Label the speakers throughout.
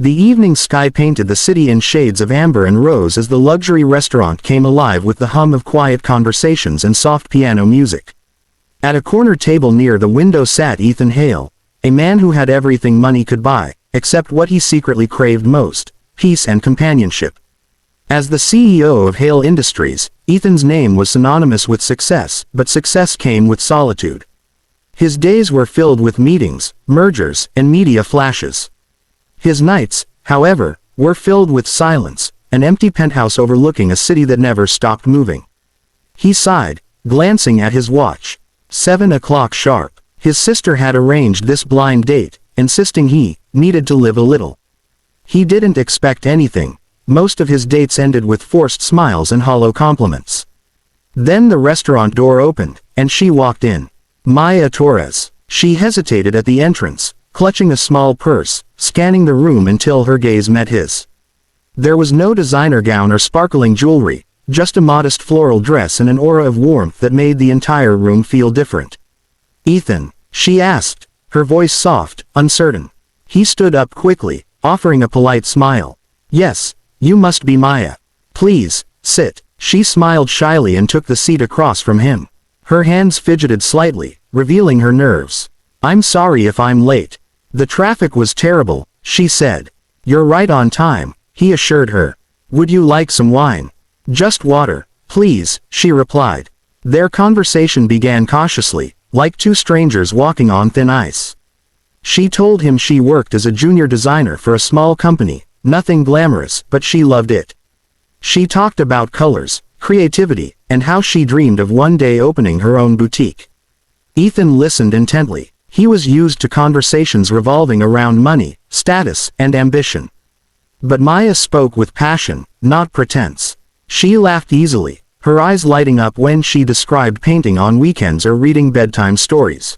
Speaker 1: The evening sky painted the city in shades of amber and rose as the luxury restaurant came alive with the hum of quiet conversations and soft piano music. At a corner table near the window sat Ethan Hale, a man who had everything money could buy, except what he secretly craved most: peace and companionship. As the CEO of Hale Industries, Ethan's name was synonymous with success, but success came with solitude. His days were filled with meetings, mergers, and media flashes. His nights, however, were filled with silence, an empty penthouse overlooking a city that never stopped moving. He sighed, glancing at his watch. 7 o'clock sharp. His sister had arranged this blind date, insisting he needed to live a little. He didn't expect anything. Most of his dates ended with forced smiles and hollow compliments. Then the restaurant door opened, and she walked in. Maya Torres. She hesitated at the entrance, clutching a small purse, scanning the room until her gaze met his. There was no designer gown or sparkling jewelry, just a modest floral dress and an aura of warmth that made the entire room feel different. "Ethan?" she asked, her voice soft, uncertain. He stood up quickly, offering a polite smile. "Yes, you must be Maya. Please, sit." She smiled shyly and took the seat across from him. Her hands fidgeted slightly, revealing her nerves. "I'm sorry if I'm late. The traffic was terrible," she said. "You're right on time," he assured her. "Would you like some wine?" "Just water, please," she replied. Their conversation began cautiously, like two strangers walking on thin ice. She told him she worked as a junior designer for a small company, nothing glamorous, but she loved it. She talked about colors, creativity, and how she dreamed of one day opening her own boutique. Ethan listened intently. He was used to conversations revolving around money, status, and ambition. But Maya spoke with passion, not pretense. She laughed easily, her eyes lighting up when she described painting on weekends or reading bedtime stories.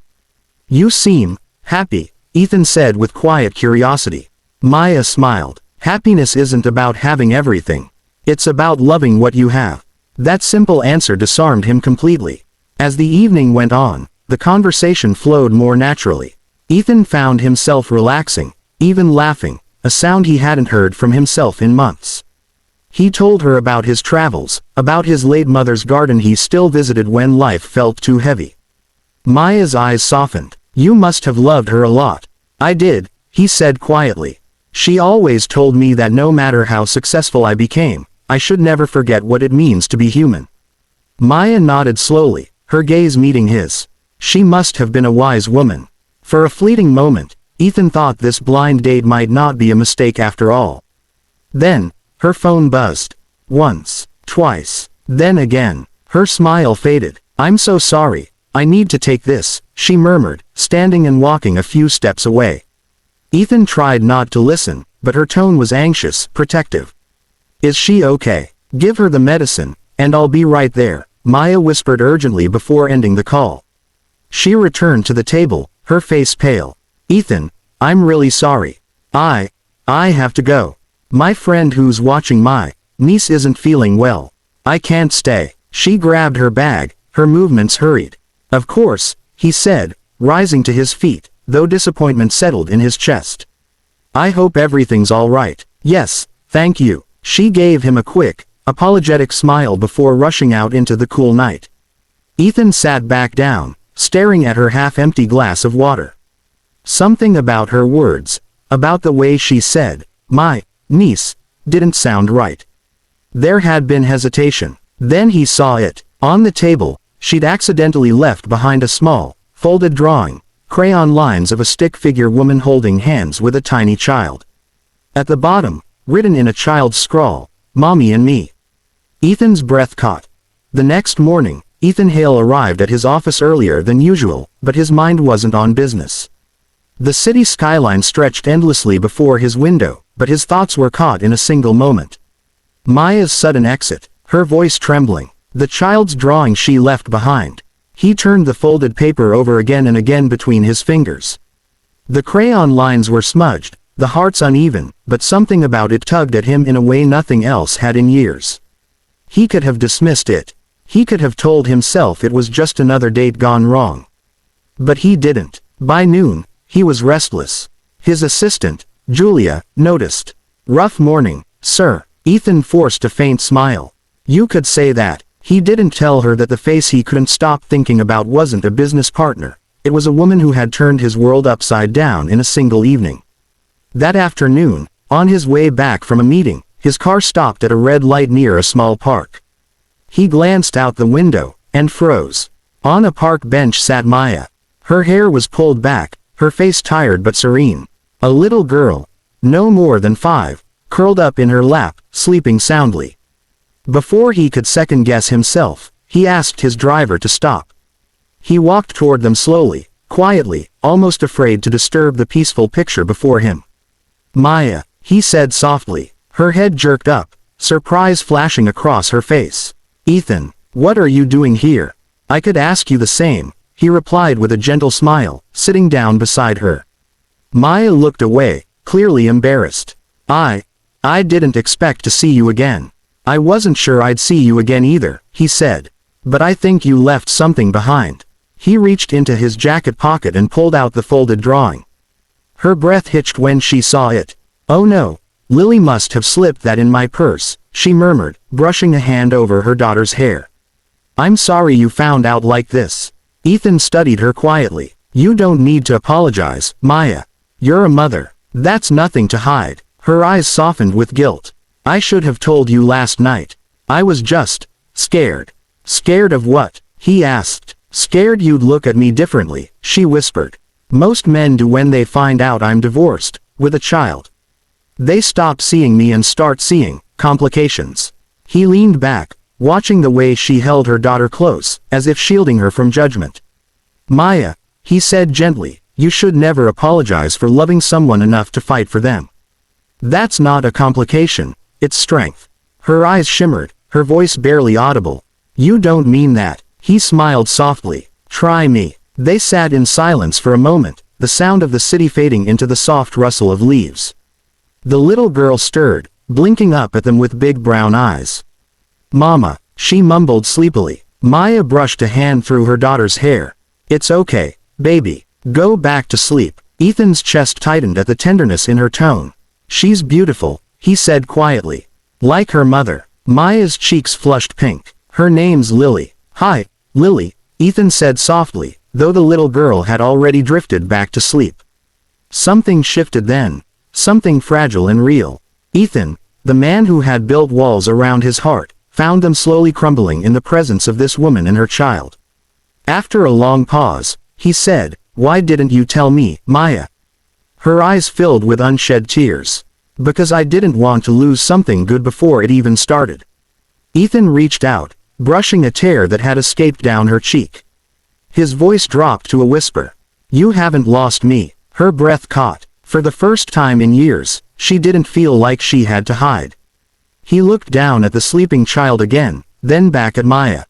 Speaker 1: "You seem happy," Ethan said with quiet curiosity. Maya smiled. "Happiness isn't about having everything. It's about loving what you have." That simple answer disarmed him completely. As the evening went on, the conversation flowed more naturally. Ethan found himself relaxing, even laughing, a sound he hadn't heard from himself in months. He told her about his travels, about his late mother's garden he still visited when life felt too heavy. Maya's eyes softened. "You must have loved her a lot." "I did," he said quietly. "She always told me that no matter how successful I became, I should never forget what it means to be human." Maya nodded slowly, her gaze meeting his. She must have been a wise woman. For a fleeting moment, Ethan thought this blind date might not be a mistake after all. Then, her phone buzzed. Once, twice, then again. Her smile faded. "I'm so sorry. I need to take this," she murmured, standing and walking a few steps away. Ethan tried not to listen, but her tone was anxious, protective. "Is she okay? Give her the medicine, and I'll be right there," Maya whispered urgently before ending the call. She returned to the table, her face pale. "Ethan, I'm really sorry. I have to go. My friend who's watching my niece isn't feeling well. I can't stay." She grabbed her bag, her movements hurried. "Of course," he said, rising to his feet, though disappointment settled in his chest. "I hope everything's all right." "Yes, thank you." She gave him a quick, apologetic smile before rushing out into the cool night. Ethan sat back down, staring at her half-empty glass of water. Something about her words, about the way she said, "my niece," didn't sound right. There had been hesitation. Then he saw it. On the table, she'd accidentally left behind a small, folded drawing, crayon lines of a stick figure woman holding hands with a tiny child. At the bottom, written in a child's scrawl, "Mommy and me." Ethan's breath caught. The next morning, Ethan Hale arrived at his office earlier than usual, but his mind wasn't on business. The city skyline stretched endlessly before his window, but his thoughts were caught in a single moment. Maya's sudden exit, her voice trembling, the child's drawing she left behind. He turned the folded paper over again and again between his fingers. The crayon lines were smudged, the hearts uneven, but something about it tugged at him in a way nothing else had in years. He could have dismissed it. He could have told himself it was just another date gone wrong. But he didn't. By noon, he was restless. His assistant, Julia noticed. Rough morning, sir. Ethan forced a faint smile. You could say that. He didn't tell her that the face he couldn't stop thinking about wasn't a business partner. It was a woman who had turned his world upside down in a single evening. That afternoon, on his way back from a meeting, his car stopped at a red light near a small park. He glanced out the window, and froze. On a park bench sat Maya. Her hair was pulled back, her face tired but serene. A little girl, no more than 5, curled up in her lap, sleeping soundly. Before he could second-guess himself, he asked his driver to stop. He walked toward them slowly, quietly, almost afraid to disturb the peaceful picture before him. Maya, he said softly. Her head jerked up, surprise flashing across her face. Ethan, what are you doing here? I could ask you the same, he replied with a gentle smile, sitting down beside her. Maya looked away, clearly embarrassed. I didn't expect to see you again. I wasn't sure I'd see you again either, he said. But I think you left something behind. He reached into his jacket pocket and pulled out the folded drawing. Her breath hitched when she saw it. Oh no, Lily must have slipped that in my purse, she murmured, brushing a hand over her daughter's hair. I'm sorry you found out like this. Ethan studied her quietly. You don't need to apologize, Maya. You're a mother. That's nothing to hide. Her eyes softened with guilt. I should have told you last night. I was just scared. Scared of what? He asked. Scared you'd look at me differently, she whispered. Most men do when they find out I'm divorced, with a child. They stop seeing me and start seeing complications. He leaned back, watching the way she held her daughter close, as if shielding her from judgment. Maya, he said gently, you should never apologize for loving someone enough to fight for them. That's not a complication, it's strength. Her eyes shimmered, her voice barely audible. You don't mean that, he smiled softly. Try me. They sat in silence for a moment, the sound of the city fading into the soft rustle of leaves. The little girl stirred, blinking up at them with big brown eyes. Mama, she mumbled sleepily. Maya brushed a hand through her daughter's hair. It's okay, baby. Go back to sleep. Ethan's chest tightened at the tenderness in her tone. She's beautiful, he said quietly. Like her mother. Maya's cheeks flushed pink. Her name's Lily. Hi, Lily, Ethan said softly, though the little girl had already drifted back to sleep. Something shifted then. Something fragile and real. Ethan, the man who had built walls around his heart, found them slowly crumbling in the presence of this woman and her child. After a long pause, he said, Why didn't you tell me, Maya? Her eyes filled with unshed tears. Because I didn't want to lose something good before it even started. Ethan reached out, brushing a tear that had escaped down her cheek. His voice dropped to a whisper. You haven't lost me. Her breath caught. For the first time in years, she didn't feel like she had to hide. He looked down at the sleeping child again, then back at Maya.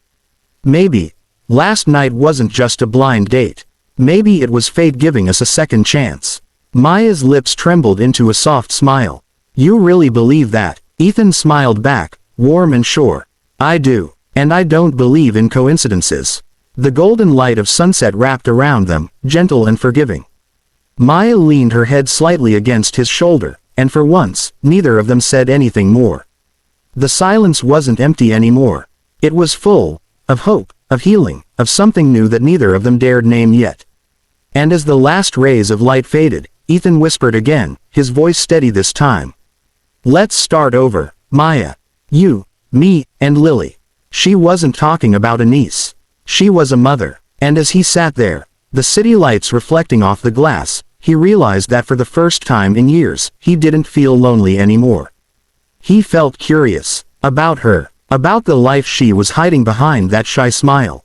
Speaker 1: Maybe last night wasn't just a blind date. Maybe it was fate giving us a second chance. Maya's lips trembled into a soft smile. You really believe that? Ethan smiled back, warm and sure. I do. And I don't believe in coincidences. The golden light of sunset wrapped around them, gentle and forgiving. Maya leaned her head slightly against his shoulder, and for once, neither of them said anything more. The silence wasn't empty anymore. It was full of hope, of healing, of something new that neither of them dared name yet. And as the last rays of light faded, Ethan whispered again, his voice steady this time. Let's start over, Maya. You, me, and Lily. She wasn't talking about a niece. She was a mother. And as he sat there, the city lights reflecting off the glass, he realized that for the first time in years, he didn't feel lonely anymore. He felt curious. About her. About the life she was hiding behind that shy smile.